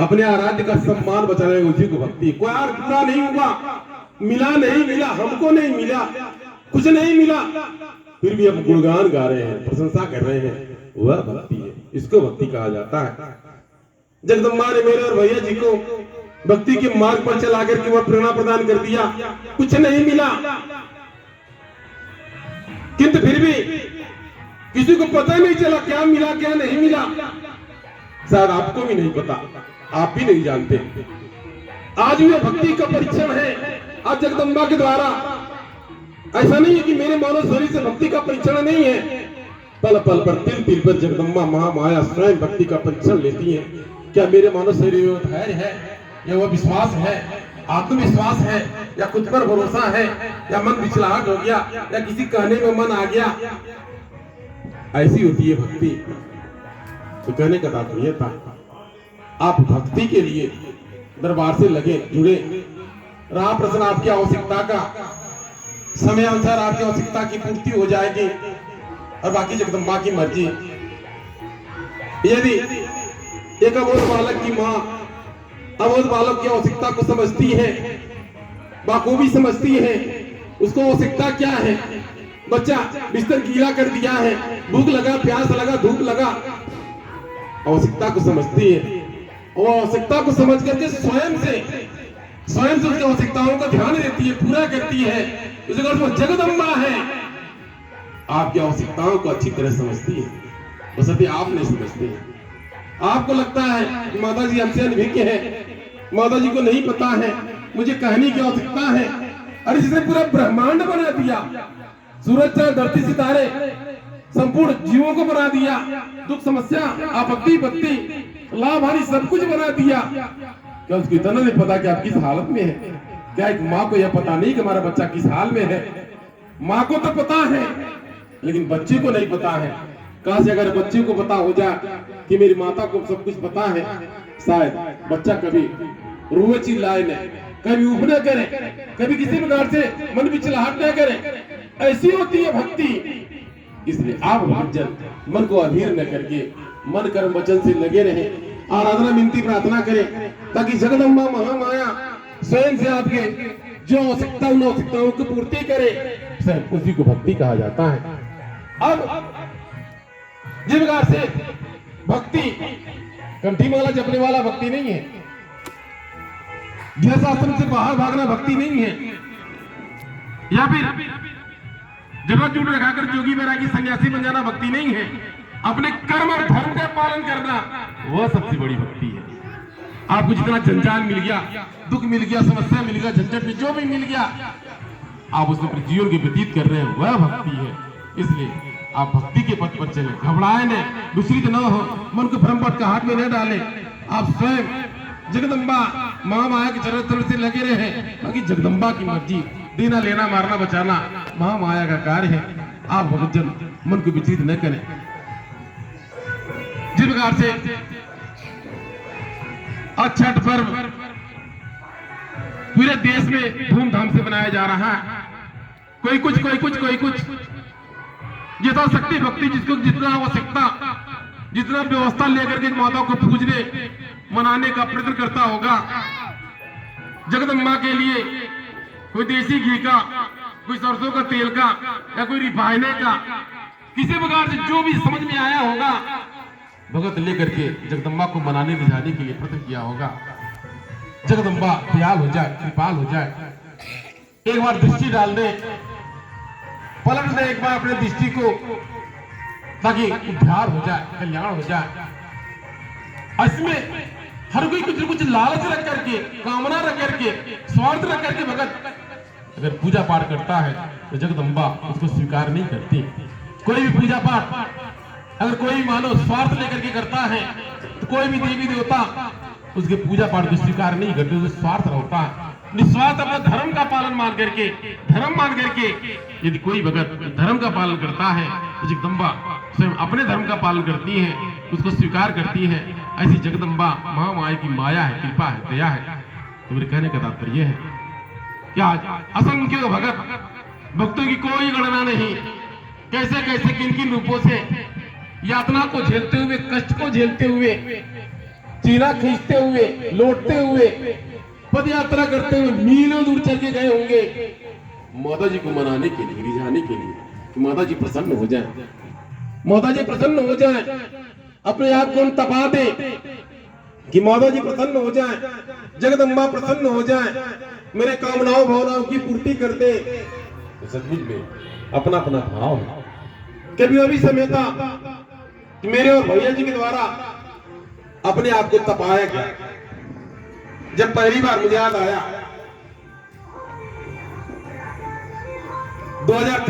अपने आराध्य का सम्मान बचाने उसी को भक्ति। कोई और पूरा नहीं हुआ, मिला नहीं मिला, हमको नहीं मिला, कुछ नहीं मिला, फिर भी हम गुणगान गा रहे हैं, प्रशंसा कर रहे हैं, वह भक्ति है। इसको भक्ति कहा जाता है। जगदम्बा ने मेरे और भैया जी को भक्ति के मार्ग पर चला करके वह प्रेरणा प्रदान कर दिया। कुछ नहीं मिला, किंतु फिर भी किसी को पता नहीं चला क्या मिला क्या नहीं मिला। शायद आपको भी नहीं पता, आप भी नहीं जानते। आज यह भक्ति का परीक्षण है। आज जगदम्बा के द्वारा ऐसा नहीं है कि मेरे मानव शरीर से भक्ति का परीक्षण नहीं है। पल पल पर तिल तिल पर जगदम्बा महामाया स्वयं भक्ति का परीक्षण लेती है। क्या मेरे मानव शरीर में धैर्य है, या वह विश्वास है, आत्मविश्वास है, या खुद पर भरोसा है, या मन विचलाहट हो गया, या किसी कहने में मन आ गया। ऐसी होती है भक्ति। तो कहने का तात्पर्य था, आप भक्ति के लिए दरबार से लगे जुड़े, राम प्रसन्न आपकी आवश्यकता का समय अनुसार आपकी आवश्यकता की पूर्ति हो जाएगी, और बाकी जगदम्बा की मर्जी। यदि एक अबोध बालक की माँ अबोध बालक की आवश्यकता को समझती है, बखूबी समझती है, उसको आवश्यकता क्या है। बच्चा बिस्तर गीला कर दिया है, भूख लगा, प्यास लगा, धूप लगा, आवश्यकता को समझती है। वो आवश्यकता को समझ करके स्वयं से उसकी आवश्यकताओं का ध्यान देती है, पूरा करती है। इस जगदम्बा है, आपकी आवश्यकताओं को अच्छी तरह समझती है, बशर्ते आप नहीं समझते हैं। आपको लगता है कि माता जी हमसे अनभिज्ञ है, माता जी को नहीं पता है, मुझे कहने की आवश्यकता है। अरे जिसने पूरा ब्रह्मांड बना दिया, सूरज चांद धरती सितारे संपूर्ण जीवों को बना दिया, दुख समस्या आपत्ति विपत्ति लाभ हानि सब कुछ बना दिया, क्या उसको इतना नहीं पता कि आप किस हालत में है? क्या एक माँ को यह पता नहीं कि हमारा बच्चा किस हाल में है? माँ को तो पता है, लेकिन बच्चे को नहीं पता है। काश अगर बच्चे को पता हो जाए कि मेरी माता को सब कुछ पता है, शायद बच्चा कभी रोए चिल्लाए नहीं, कभी उफ न करे, कभी किसी प्रकार से मन विचलाहट न करे। ऐसी होती है भक्ति। इसलिए आप भक्तजन मन को अधीर न करके मन कर्म वचन से लगे रहे, आराधना विनती प्रार्थना करें, ताकि जगदम्बा महामाया स्वयं से आपके जो आवश्यकता उन आवश्यकताओं की पूर्ति करे। सर उसी को भक्ति कहा जाता है। अब जिस प्रकार से भक्ति कंठी माला जपने वाला भक्ति नहीं है, गृहस्थ आश्रम से बाहर भागना भक्ति नहीं है, या फिर जगह चूट रखाकर जोगी बैरागी सन्यासी बन जाना भक्ति नहीं है। अपने कर्म और धर्म का पालन करना वह सबसे बड़ी भक्ति है। आपको जितना जंजाल मिल गया, दुख मिल गया, समस्या मिल गया, झंझट में जो भी मिल गया, आप उसमें अपने जीवन के व्यतीत कर रहे हैं, वह भक्ति है। इसलिए आप भक्ति के पथ पर चले, घबराए न, विचलित न हो, मन को भ्रम पटकाहट में न डालें। आप स्वयं जगदम्बा महामाया के चरण से लगे रहे, बाकी जगदम्बा की मर्जी, देना लेना मारना बचाना महामाया का कार्य है। आप भक्तजन मन को विचलित न करें। जिस प्रकार से छठ पर्व पूरे देश में धूमधाम से मनाया जा रहा है, कोई कुछ जितना शक्ति भक्ति जिसको जितना आवश्यकता, जितना व्यवस्था लेकर के माता को पूजने मनाने का प्रयत्न करता होगा। जगदम्बा के लिए कोई देसी घी का, कोई सरसों का तेल का, या कोई रिफाइने का, किसी प्रकार से जो भी समझ में आया होगा, भगत लेकर के जगदम्बा को मनाने ले जाने के लिए प्रयत्न किया होगा। जगदम्बा दयाल हो जाए, कृपाल हो जाए, एक बार दृष्टि डाल दे, पलट दे एक बार अपने दृष्टि को, ताकि उद्धार हो जाए, कल्याण हो जाए। इसमें हर कोई कुछ न कुछ लालच रख करके, कामना रख करके, स्वार्थ रख करके भगत अगर पूजा पाठ करता है तो जगदम्बा उसको स्वीकार नहीं करती। कोई भी पूजा पाठ अगर कोई मानो स्वार्थ लेकर के करता है तो कोई भी देवी देवता उसके पूजा पाठ को स्वीकार नहीं करते, उसको स्वार्थ होता है। निस्वार्थ अपना धर्म का पालन मान करके, धर्म मान करके यदि कोई भगत धर्म का पालन करता है तो जगदम्बा स्वयं अपने धर्म का पालन करती है, उसको स्वीकार करती है। ऐसी जगदम्बा महामाया की माया है, कृपा है, दया है। तो मेरे कहने का तात्पर्य है कि आज असंख्य भगत भक्तों की कोई गणना नहीं, कैसे कैसे किन किन रूपों से यातना को झेलते हुए, कष्ट को झेलते हुए चीला खींचते हुए, लौटते हुए, पद यात्रा करते हुए मीलों दूर चल के गए होंगे माता जी को मनाने के लिए, रिझाने के लिए कि माता जी प्रसन्न हो जाए, माता जी प्रसन्न हो जाए, अपने आप को हम तपा दे कि माता जी प्रसन्न हो जाए, जगदम्बा प्रसन्न हो जाए, मेरे कामनाओं भावनाओं की पूर्ति कर दे। तो सचमुच में अपना अपना भाव है। कभी अभी समय था कि मेरे और भैया जी के द्वारा अपने आप को तपाया गया। जब पहली बार मुझे याद आया 2003